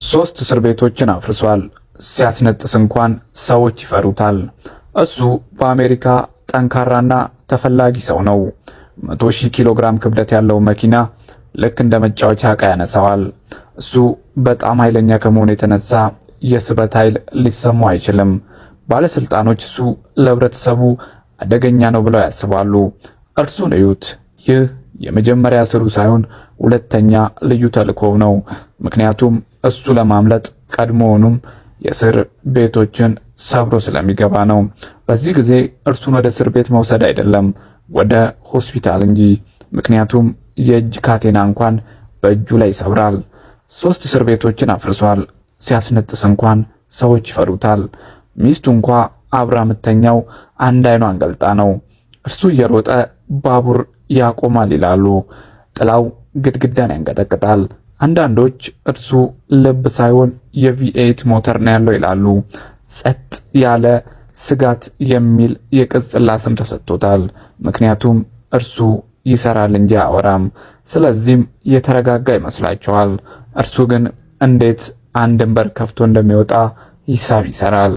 3 እስር ቤቶችን አፍርሷል። ሲያስነጥስ እንኳን ሰዎች ይፈሩታል። እሱ በአሜሪካ ጠንካራና ተፈላጊ ሰው ነው። 100,000 ኪሎ ግራም ክብደት ያለው መኪና ልክ እንደ መጫወቻ ዕቃ ያነሳዋል። እሱ በጣም ኃይለኛ ከመሆኑ የተነሳ የስበት ኃይል ሊሰማው አይችልም። ባለስልጣኖች እሱ ለህብረተሰቡ አደገኛ ነው ብለው ያስባሉ። እርሱን እዩት። ይህ የመጀመሪያ እስሩ ሳይሆን ሁለተኛ ልዩ ተልእኮው ነው። ምክንያቱም እሱ ለማምለጥ ቀድሞውኑም የእስር ቤቶችን ሰብሮ ስለሚገባ ነው። በዚህ ጊዜ እርሱን ወደ እስር ቤት መውሰድ አይደለም ወደ ሆስፒታል እንጂ። ምክንያቱም የእጅ ካቴና እንኳን በእጁ ላይ ይሰብራል። 3 እስር ቤቶችን አፍርሷል። ሲያስነጥስ እንኳን ሰዎች ይፈሩታል። ሚስቱ እንኳ አብራ የምተኛው አንድ አይኗን ገልጣ ነው። እርሱ እየሮጠ ባቡር ያቆማል ይላሉ። ጥላው ግድግዳን ያንቀጠቅጣል። አንዳንዶች እርሱ ልብ ሳይሆን የቪኤት ሞተር ነው ያለው ይላሉ። ጸጥ ያለ ስጋት የሚል የቅጽላ ስም ተሰጥቶታል። ምክንያቱም እርሱ ይሰራል እንጂ አወራም። ስለዚህም የተረጋጋ ይመስላቸዋል። እርሱ ግን እንዴት አንድን በር ከፍቶ እንደሚወጣ ሂሳብ ይሰራል።